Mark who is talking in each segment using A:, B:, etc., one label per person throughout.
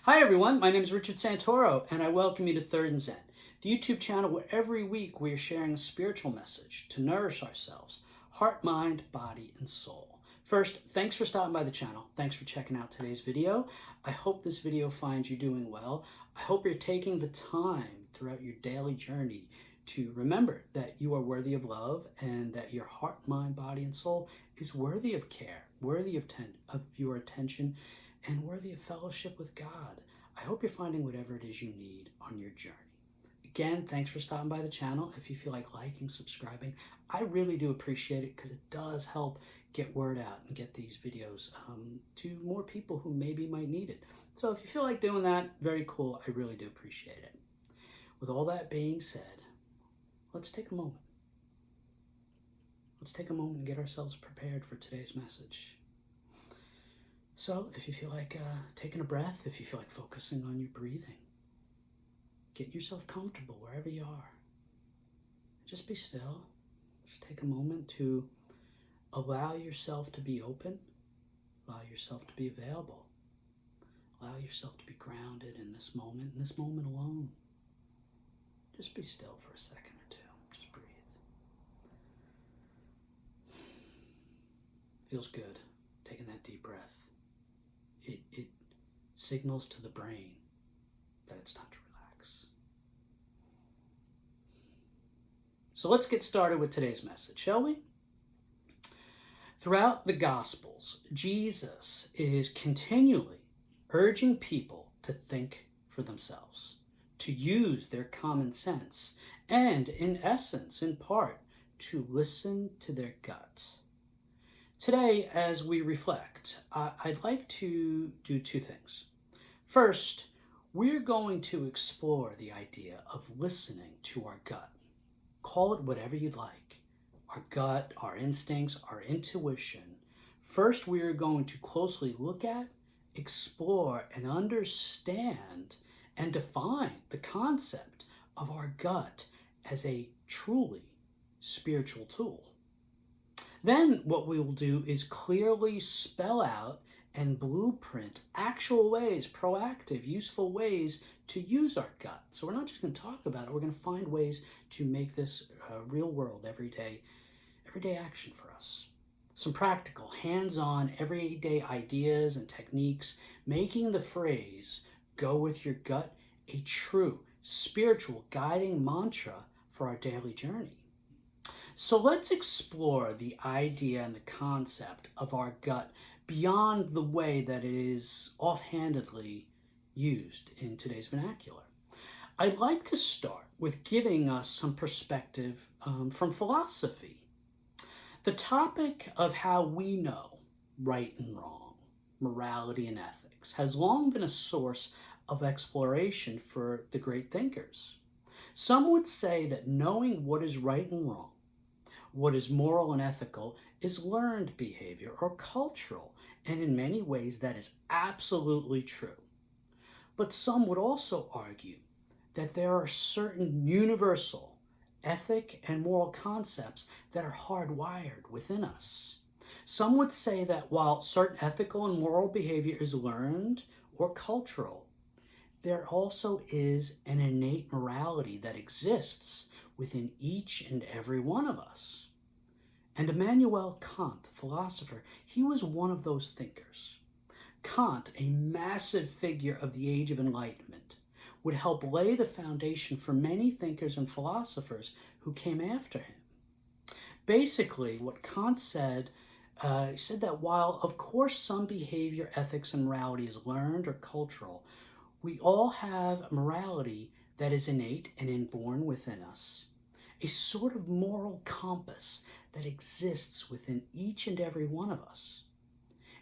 A: Hi everyone, my name is Richard Santoro and I welcome you to Third and Zen, the YouTube channel where every week we are sharing a spiritual message to nourish ourselves, heart, mind, body, and soul. First, thanks for stopping by the channel. Thanks for checking out today's video. I hope this video finds you doing well. I hope you're taking the time throughout your daily journey to remember that you are worthy of love and that your heart, mind, body, and soul is worthy of care, worthy of your attention, and worthy of fellowship with God. I hope you're finding whatever it is you need on your journey. Again, thanks for stopping by the channel. If you feel like liking, subscribing, I really do appreciate it because it does help get word out and get these videos to more people who maybe might need it. So if you feel like doing that, very cool. I really do appreciate it. With all that being said, let's take a moment. Let's take a moment and get ourselves prepared for today's message. So if you feel like taking a breath, if you feel like focusing on your breathing, get yourself comfortable wherever you are. Just be still. Just take a moment to allow yourself to be open, allow yourself to be available, allow yourself to be grounded in this moment alone. Just be still for a second or two. Just breathe. Feels good, taking that deep breath. It signals to the brain that it's time to relax. So let's get started with today's message, shall we? Throughout the Gospels, Jesus is continually urging people to think for themselves, to use their common sense, and in essence, in part, to listen to their gut. Today, as we reflect, I'd like to do two things. First, we're going to explore the idea of listening to our gut. Call it whatever you'd like. Our gut, our instincts, our intuition. First, we are going to closely look at, explore, and understand and define the concept of our gut as a truly spiritual tool. Then what we will do is clearly spell out and blueprint actual ways, proactive, useful ways to use our gut. So we're not just going to talk about it, we're going to find ways to make this real world, everyday action for us. Some practical, hands-on, everyday ideas and techniques, making the phrase, go with your gut, a true spiritual guiding mantra for our daily journey. So let's explore the idea and the concept of our gut beyond the way that it is offhandedly used in today's vernacular. I'd like to start with giving us some perspective from philosophy. The topic of how we know right and wrong, morality and ethics, has long been a source of exploration for the great thinkers. Some would say that knowing what is right and wrong, what is moral and ethical, is learned behavior or cultural, and in many ways that is absolutely true. But some would also argue that there are certain universal ethic and moral concepts that are hardwired within us. Some would say that while certain ethical and moral behavior is learned or cultural, there also is an innate morality that exists within each and every one of us. And Immanuel Kant, philosopher, he was one of those thinkers. Kant, a massive figure of the Age of Enlightenment, would help lay the foundation for many thinkers and philosophers who came after him. Basically, what Kant said, he said that while, of course, some behavior, ethics, and morality is learned or cultural, we all have morality that is innate and inborn within us, a sort of moral compass that exists within each and every one of us.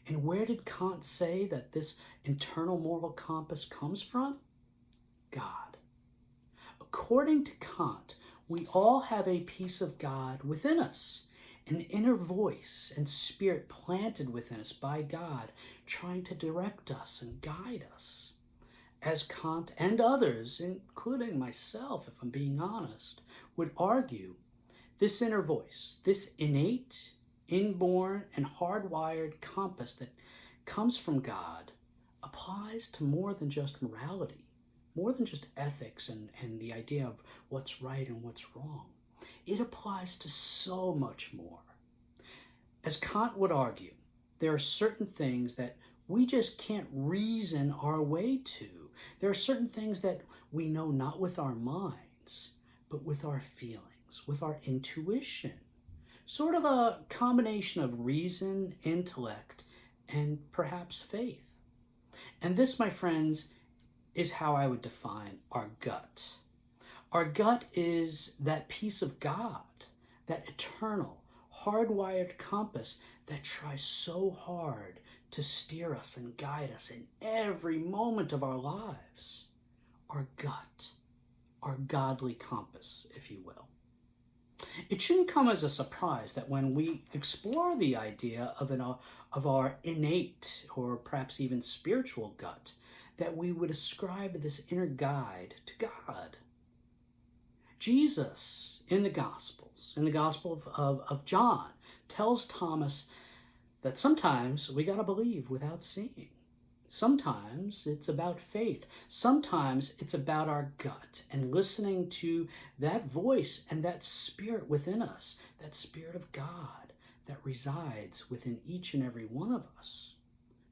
A: And where did Kant say that this internal moral compass comes from? God. According to Kant, we all have a piece of God within us, an inner voice and spirit planted within us by God, trying to direct us and guide us. As Kant and others, including myself, if I'm being honest, would argue, this inner voice, this innate, inborn, and hardwired compass that comes from God, applies to more than just morality, more than just ethics and the idea of what's right and what's wrong. It applies to so much more. As Kant would argue, there are certain things that we just can't reason our way to. There are certain things that we know not with our minds, but with our feelings, with our intuition. Sort of a combination of reason, intellect, and perhaps faith. And this, my friends, is how I would define our gut. Our gut is that piece of God, that eternal, hardwired compass that tries so hard to steer us and guide us in every moment of our lives. Our gut, our godly compass, if you will. It shouldn't come as a surprise that when we explore the idea of our innate or perhaps even spiritual gut, that we would ascribe this inner guide to God. Jesus, in the Gospels, in the Gospel of John, tells Thomas that sometimes we got to believe without seeing. Sometimes it's about faith. Sometimes it's about our gut and listening to that voice and that spirit within us, that spirit of God that resides within each and every one of us.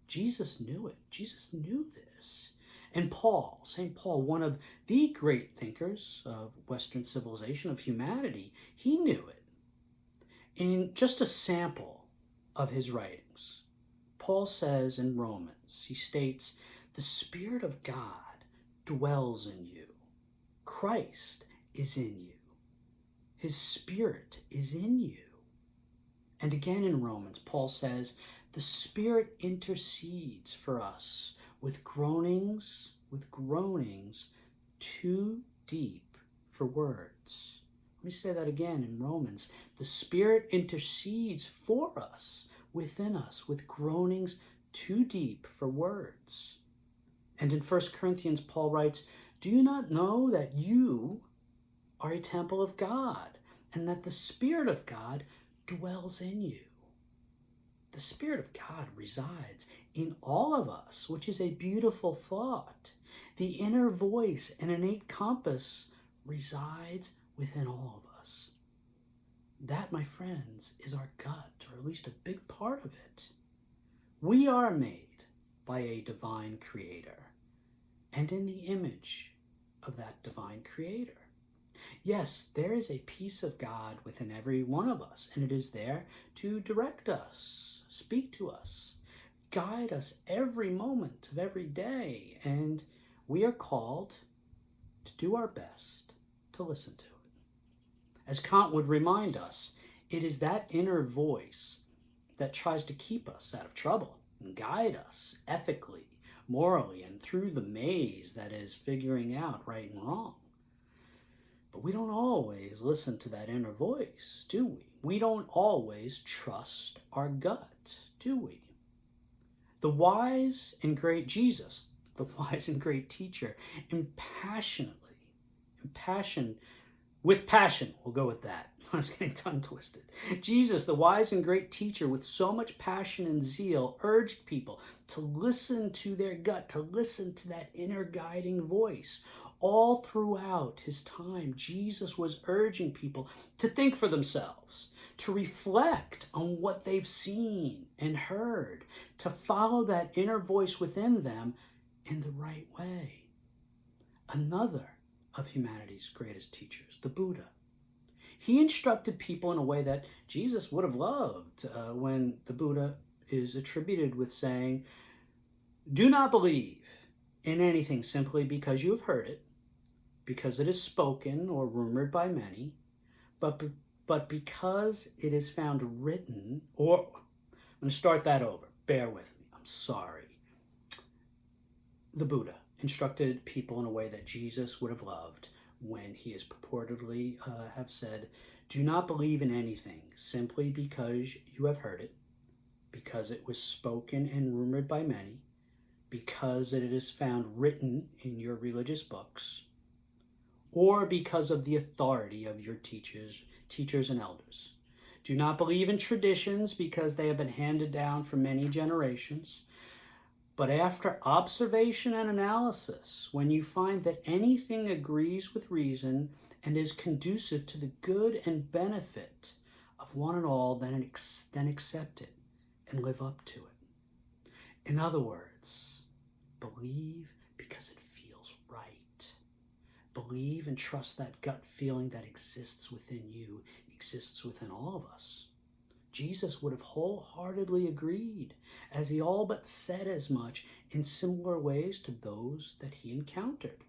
A: Jesus knew it. Jesus knew this. And Paul, St. Paul, one of the great thinkers of Western civilization, of humanity, he knew it. In just a sample of his writings, Paul says in Romans, he states, the Spirit of God dwells in you. Christ is in you. His Spirit is in you. And again in Romans, Paul says, the Spirit intercedes for us with groanings too deep for words. Let me say that again in Romans. The Spirit intercedes for us, within us, with groanings too deep for words. And in 1 Corinthians, Paul writes, do you not know that you are a temple of God, and that the Spirit of God dwells in you? The Spirit of God resides in all of us, which is a beautiful thought. The inner voice and innate compass resides within all of us. That, my friends, is our gut, or at least a big part of it. We are made by a divine creator, and in the image of that divine creator. Yes, there is a piece of God within every one of us, and it is there to direct us, speak to us, guide us every moment of every day, and we are called to do our best to listen to it. As Kant would remind us, it is that inner voice that tries to keep us out of trouble and guide us ethically, morally, and through the maze that is figuring out right and wrong. But we don't always listen to that inner voice, do we? We don't always trust our gut, do we? The wise and great Jesus, the wise and great teacher, with passion, we'll go with that. I was getting tongue twisted. Jesus, the wise and great teacher, with so much passion and zeal, urged people to listen to their gut, to listen to that inner guiding voice. All throughout his time, Jesus was urging people to think for themselves, to reflect on what they've seen and heard, to follow that inner voice within them in the right way. Another of humanity's greatest teachers, the Buddha. He instructed people in a way that Jesus would have loved when the Buddha is attributed with saying, do not believe in anything simply because you have heard it, because it is spoken or rumored by many, but because it is found written, or I'm going to start that over. Bear with me. I'm sorry. The Buddha instructed people in a way that Jesus would have loved when he is purportedly have said, do not believe in anything simply because you have heard it, because it was spoken and rumored by many, because it is found written in your religious books, or because of the authority of your teachers and elders. Do not believe in traditions because they have been handed down for many generations, But after observation and analysis, when you find that anything agrees with reason and is conducive to the good and benefit of one and all, then accept it and live up to it. In other words, believe because it feels right. Believe and trust that gut feeling that exists within you, exists within all of us. Jesus would have wholeheartedly agreed, as he all but said as much in similar ways to those that he encountered.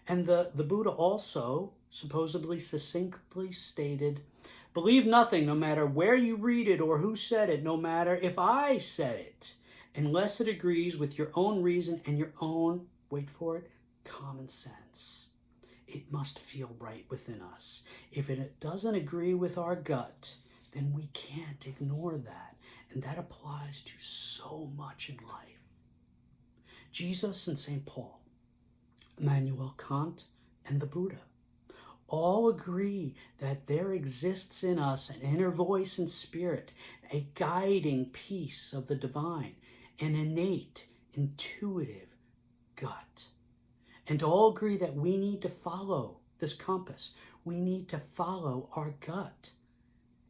A: And the Buddha also supposedly succinctly stated, believe nothing, no matter where you read it or who said it, no matter if I said it, unless it agrees with your own reason and your own, wait for it, common sense. It must feel right within us. If it doesn't agree with our gut, then we can't ignore that. And that applies to so much in life. Jesus and St. Paul, Immanuel Kant, and the Buddha all agree that there exists in us an inner voice and spirit, a guiding piece of the divine, an innate, intuitive gut. And all agree that we need to follow this compass. We need to follow our gut.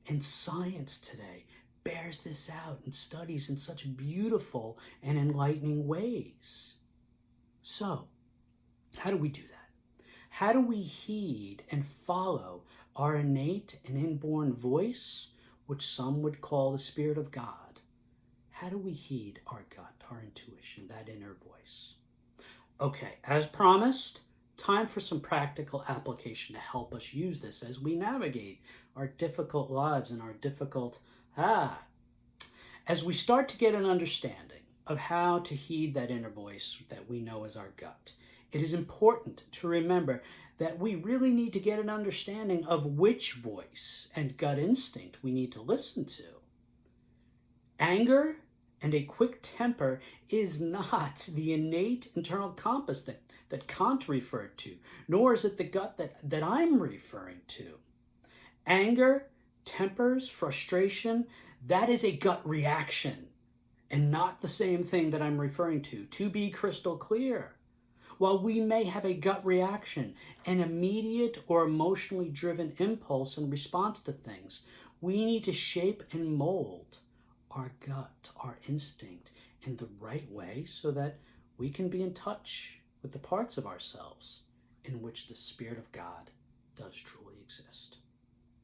A: And science today bears this out and studies in such beautiful and enlightening ways. So, how do we do that? How do we heed and follow our innate and inborn voice, which some would call the Spirit of God? How do we heed our gut, our intuition, that inner voice? Okay, as promised, time for some practical application to help us use this as we navigate our difficult lives and our difficult, as we start to get an understanding of how to heed that inner voice that we know as our gut. It is important to remember that we really need to get an understanding of which voice and gut instinct we need to listen to. Anger and a quick temper is not the innate internal compass that Kant referred to, nor is it the gut that I'm referring to. Anger, tempers, frustration, that is a gut reaction and not the same thing that I'm referring to be crystal clear. While we may have a gut reaction, an immediate or emotionally driven impulse in response to things, we need to shape and mold our gut, our instinct, in the right way so that we can be in touch with the parts of ourselves in which the Spirit of God does truly exist.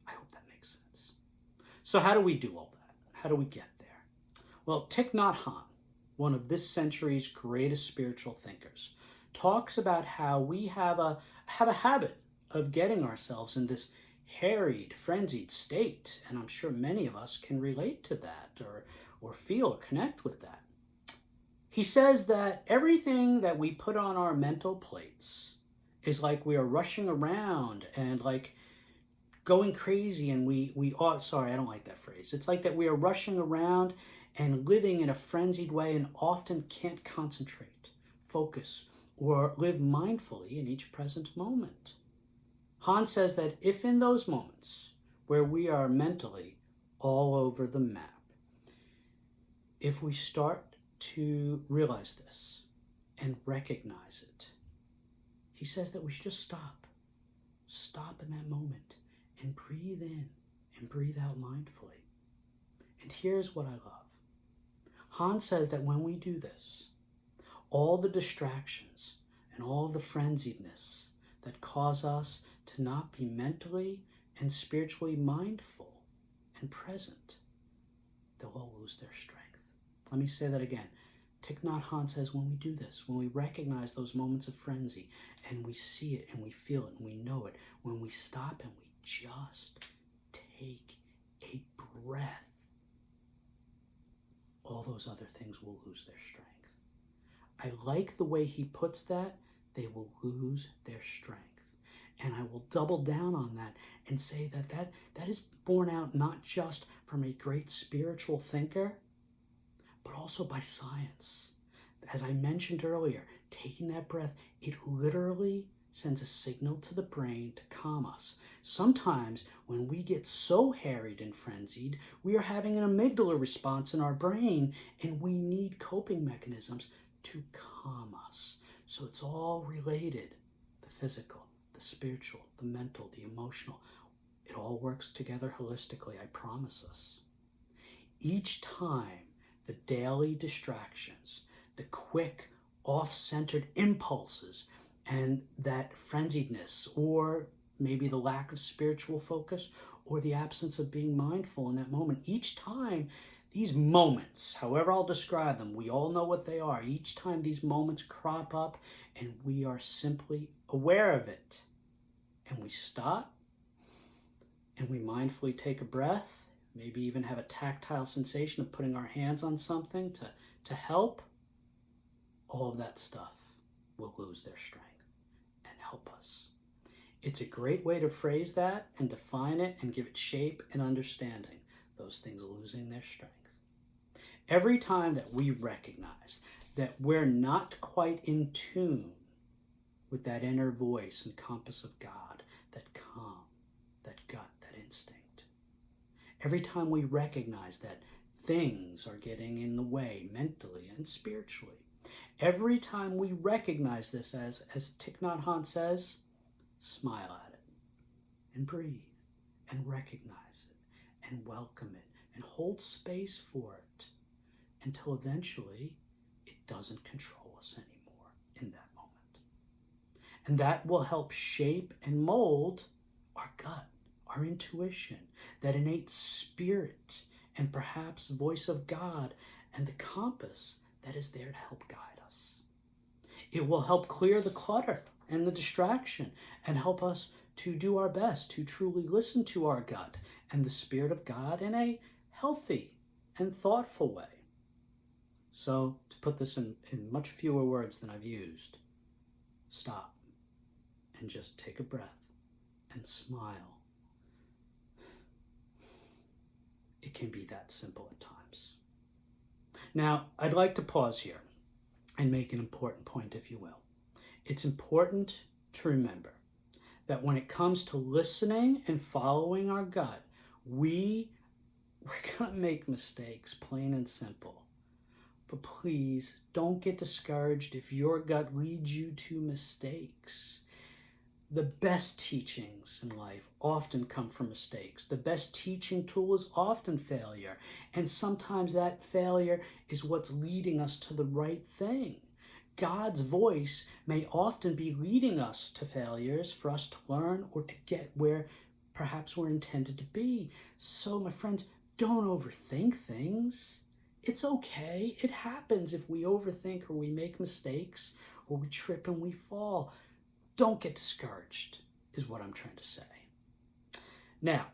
A: I hope that makes sense. So how do we do all that? How do we get there? Well, Thich Nhat Hanh, one of this century's greatest spiritual thinkers, talks about how we have a habit of getting ourselves in this harried, frenzied state, and I'm sure many of us can relate to that or feel or connect with that. He says that everything that we put on our mental plates is like we are rushing around and like going crazy, and we ought, sorry, I don't like that phrase. It's like that we are rushing around and living in a frenzied way and often can't concentrate, focus, or live mindfully in each present moment. Hahn says that if in those moments where we are mentally all over the map, if we start to realize this and recognize it, he says that we should just stop in that moment and breathe in and breathe out mindfully. And here's what I love. Hahn says that when we do this, all the distractions and all the frenziedness that cause us to not be mentally and spiritually mindful and present, they'll all lose their strength. Let me say that again. Thich Nhat Hanh says when we do this, when we recognize those moments of frenzy and we see it and we feel it and we know it, when we stop and we just take a breath, all those other things will lose their strength. I like the way he puts that. They will lose their strength. And I will double down on that and say that is borne out not just from a great spiritual thinker, but also by science. As I mentioned earlier, taking that breath, it literally sends a signal to the brain to calm us. Sometimes when we get so harried and frenzied, we are having an amygdala response in our brain, and we need coping mechanisms to calm us. So it's all related. The physical, the spiritual, the mental, the emotional. It all works together holistically, I promise us. Each time the daily distractions, the quick, off-centered impulses, and that frenziedness, or maybe the lack of spiritual focus, or the absence of being mindful in that moment, each time these moments, however I'll describe them, we all know what they are. Each time these moments crop up and we are simply aware of it, and we stop and we mindfully take a breath, maybe even have a tactile sensation of putting our hands on something to help, all of that stuff will lose their strength and help us. It's a great way to phrase that and define it and give it shape and understanding, those things losing their strength. Every time that we recognize that we're not quite in tune with that inner voice and compass of God, that calm, that gut, that instinct. Every time we recognize that things are getting in the way mentally and spiritually. Every time we recognize this, as Thich Nhat Hanh says, smile at it and breathe and recognize it and welcome it and hold space for it until eventually it doesn't control us anymore in that moment. And that will help shape and mold our gut, our intuition, that innate spirit, and perhaps voice of God, and the compass that is there to help guide us. It will help clear the clutter and the distraction and help us to do our best to truly listen to our gut and the Spirit of God in a healthy and thoughtful way. So, to put this in much fewer words than I've used, stop and just take a breath and smile. It can be that simple at times. Now, I'd like to pause here and make an important point, if you will. It's important to remember that when it comes to listening and following our gut, we're going to make mistakes, plain and simple. But please don't get discouraged if your gut leads you to mistakes. The best teachings in life often come from mistakes. The best teaching tool is often failure. And sometimes that failure is what's leading us to the right thing. God's voice may often be leading us to failures for us to learn or to get where perhaps we're intended to be. So, my friends, don't overthink things. It's okay. It happens if we overthink or we make mistakes or we trip and we fall. Don't get discouraged, is what I'm trying to say. Now,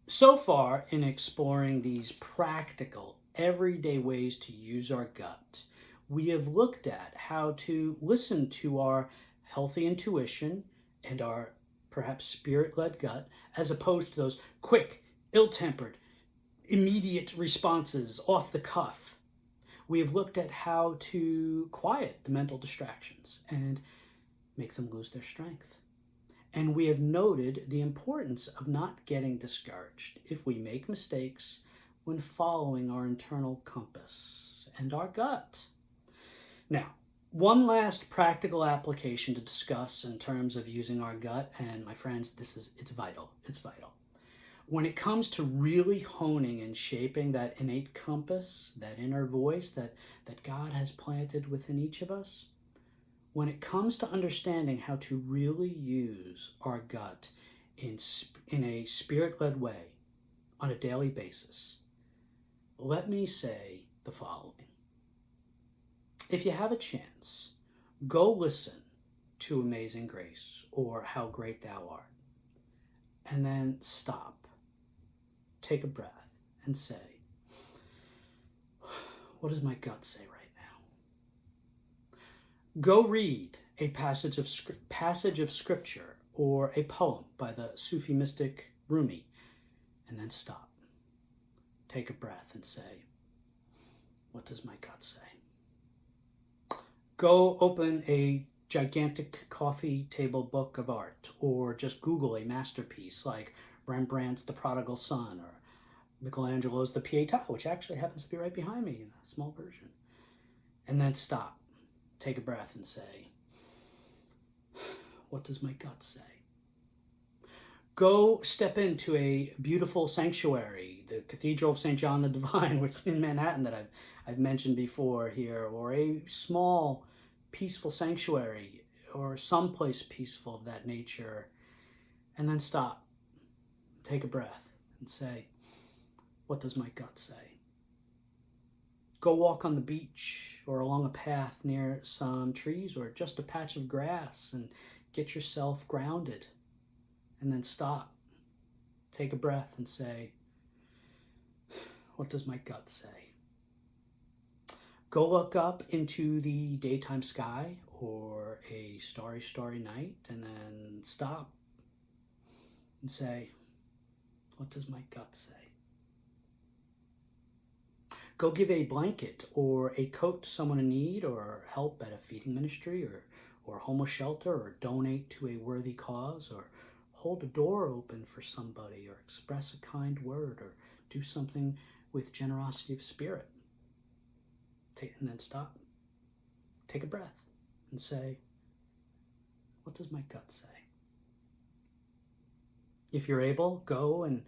A: so far in exploring these practical, everyday ways to use our gut, we have looked at how to listen to our healthy intuition and our perhaps spirit-led gut, as opposed to those quick, ill-tempered, immediate responses off the cuff. We have looked at how to quiet the mental distractions and make them lose their strength. And we have noted the importance of not getting discouraged if we make mistakes when following our internal compass and our gut. Now, one last practical application to discuss in terms of using our gut, and my friends, it's vital. It's vital. When it comes to really honing and shaping that innate compass, that inner voice that God has planted within each of us, when it comes to understanding how to really use our gut in a spirit-led way on a daily basis, let me say the following. If you have a chance, go listen to Amazing Grace or How Great Thou Art, and then stop, take a breath, and say, what does my gut say right now? Go read a passage of scripture or a poem by the Sufi mystic Rumi, and then stop. Take a breath and say, what does my gut say? Go open a gigantic coffee table book of art, or just Google a masterpiece like Rembrandt's The Prodigal Son or Michelangelo's The Pietà, which actually happens to be right behind me in a small version. And then stop, take a breath and say, what does my gut say? Go step into a beautiful sanctuary, the Cathedral of St. John the Divine, which in Manhattan that I've mentioned before here, or a small, peaceful sanctuary, or someplace peaceful of that nature, and then stop, take a breath, and say, what does my gut say? Go walk on the beach, or along a path near some trees, or just a patch of grass, and get yourself grounded. And then stop, take a breath and say, what does my gut say? Go look up into the daytime sky or a starry, starry night, and then stop and say, what does my gut say? Go give a blanket or a coat to someone in need, or help at a feeding ministry, or homeless shelter, or donate to a worthy cause, or hold a door open for somebody, or express a kind word, or do something with generosity of spirit. And then stop. Take a breath and say, what does my gut say? If you're able, go and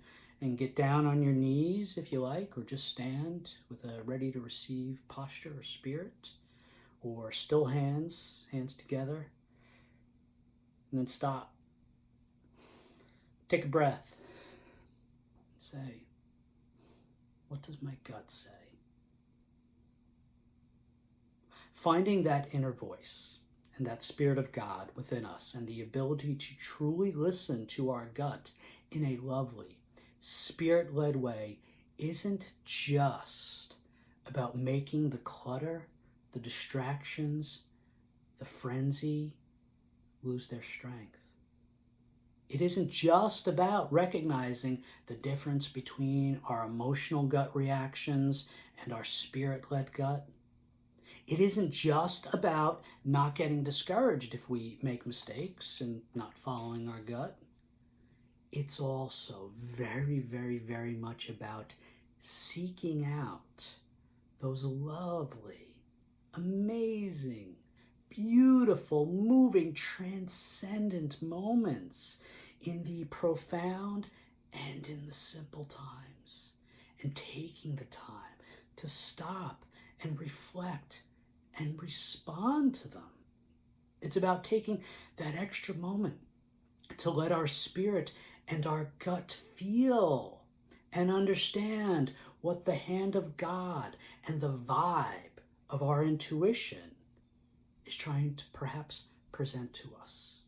A: get down on your knees if you like, or just stand with a ready to receive posture or spirit, or still hands together, and then stop. Take a breath and say, what does my gut say? Finding that inner voice and that Spirit of God within us, and the ability to truly listen to our gut in a lovely, Spirit-led way, isn't just about making the clutter, the distractions, the frenzy lose their strength. It isn't just about recognizing the difference between our emotional gut reactions and our Spirit-led gut. It isn't just about not getting discouraged if we make mistakes and not following our gut. It's also very, very, very much about seeking out those lovely, amazing, beautiful, moving, transcendent moments in the profound and in the simple times, and taking the time to stop and reflect and respond to them. It's about taking that extra moment to let our spirit and our gut feel and understand what the hand of God and the vibe of our intuition is trying to perhaps present to us.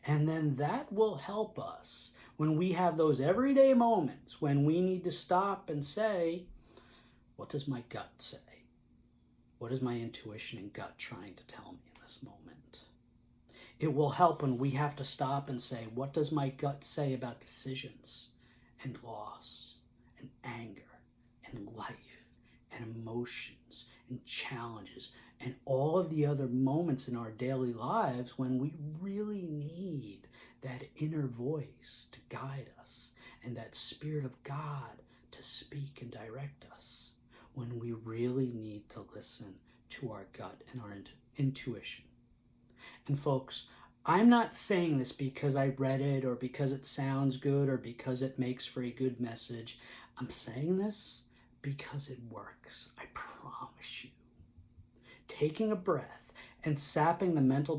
A: And then that will help us when we have those everyday moments when we need to stop and say, what does my gut say? What is my intuition and gut trying to tell me in this moment? It will help when we have to stop and say, what does my gut say about decisions and loss and anger and life and emotions and challenges and all of the other moments in our daily lives when we really need that inner voice to guide us and that Spirit of God to speak and direct us, when we really need to listen to our gut and our intuition. And folks, I'm not saying this because I read it or because it sounds good or because it makes for a good message. I'm saying this because it works. I promise you. Taking a breath and sapping the mental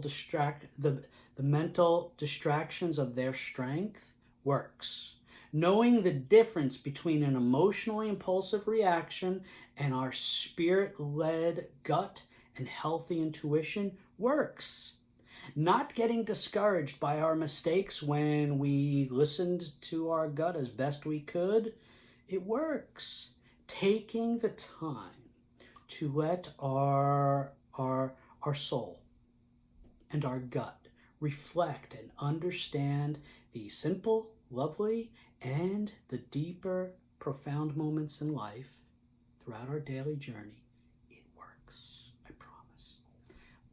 A: distractions of their strength works. Knowing the difference between an emotionally impulsive reaction and our spirit-led gut and healthy intuition works. Not getting discouraged by our mistakes when we listened to our gut as best we could, it works. Taking the time to let our soul and our gut reflect and understand the simple, lovely, and the deeper, profound moments in life throughout our daily journey, it works, I promise.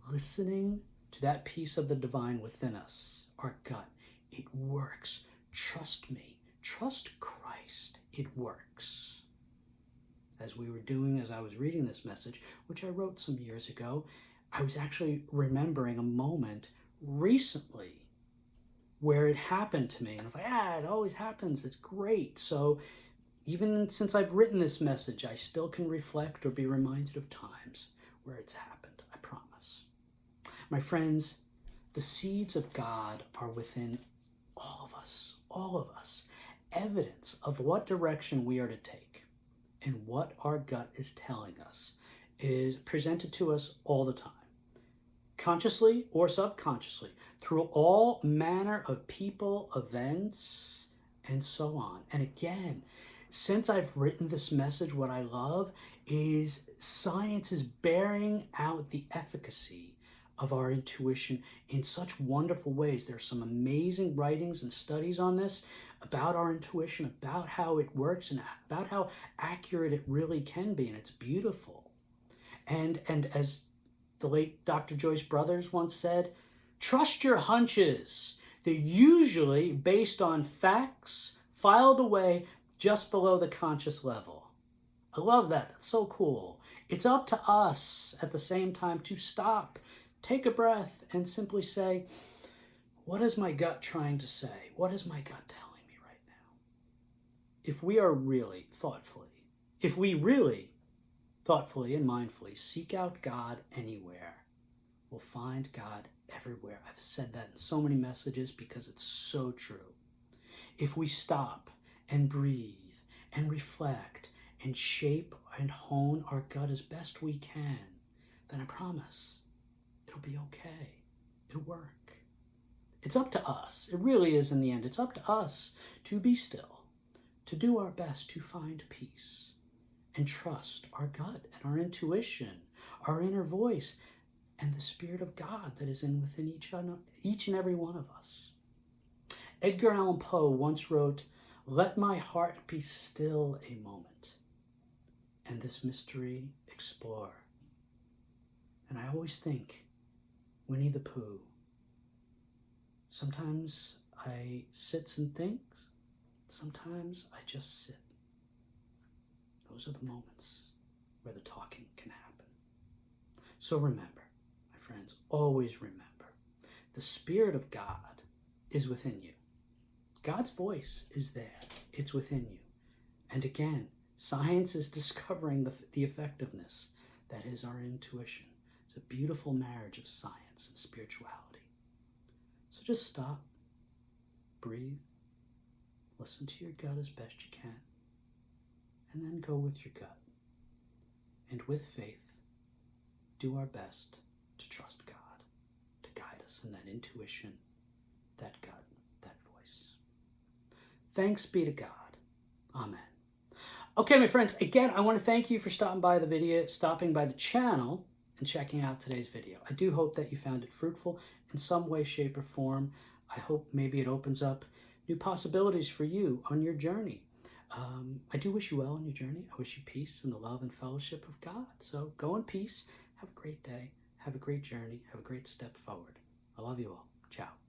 A: Listening to that piece of the divine within us, our gut. It works. Trust me. Trust Christ. It works. As I was reading this message, which I wrote some years ago, I was actually remembering a moment recently where it happened to me. And I was like, it always happens. It's great. So even since I've written this message, I still can reflect or be reminded of times where it's happened. I promise. My friends, the seeds of God are within all of us. Evidence of what direction we are to take and what our gut is telling us is presented to us all the time, consciously or subconsciously, through all manner of people, events, and so on. And again, since I've written this message, what I love is science is bearing out the efficacy of our intuition in such wonderful ways. There are some amazing writings and studies on this, about our intuition, about how it works, and about how accurate it really can be, and it's beautiful. And as the late Dr. Joyce Brothers once said, trust your hunches. They're usually based on facts filed away just below the conscious level. I love that. That's so cool. It's up to us at the same time to stop, take a breath, and simply say, what is my gut trying to say? What is my gut telling me right now? If we really thoughtfully and mindfully seek out God anywhere, we'll find God everywhere. I've said that in so many messages because it's so true. If we stop and breathe and reflect and shape and hone our gut as best we can, then I promise it'll be okay. It'll work. It's up to us. It really is in the end. It's up to us to be still, to do our best to find peace and trust our gut and our intuition, our inner voice, and the Spirit of God that is within each and every one of us. Edgar Allan Poe once wrote, "Let my heart be still a moment, and this mystery explore." And I always think, Winnie the Pooh. Sometimes I sits and thinks, sometimes I just sit. Those are the moments where the talking can happen. So remember, my friends, always remember, the Spirit of God is within you. God's voice is there. It's within you. And again, science is discovering the effectiveness that is our intuition. It's a beautiful marriage of science and spirituality. So just stop, breathe, listen to your gut as best you can, and then go with your gut. And with faith, do our best to trust God, to guide us in that intuition, that gut, that voice. Thanks be to God. Amen. Okay, my friends, again, I want to thank you for stopping by the channel, and checking out today's video. I do hope that you found it fruitful in some way, shape, or form. I hope maybe it opens up new possibilities for you on your journey. I do wish you well on your journey. I wish you peace and the love and fellowship of God. So go in peace. Have a great day. Have a great journey. Have a great step forward. I love you all. Ciao.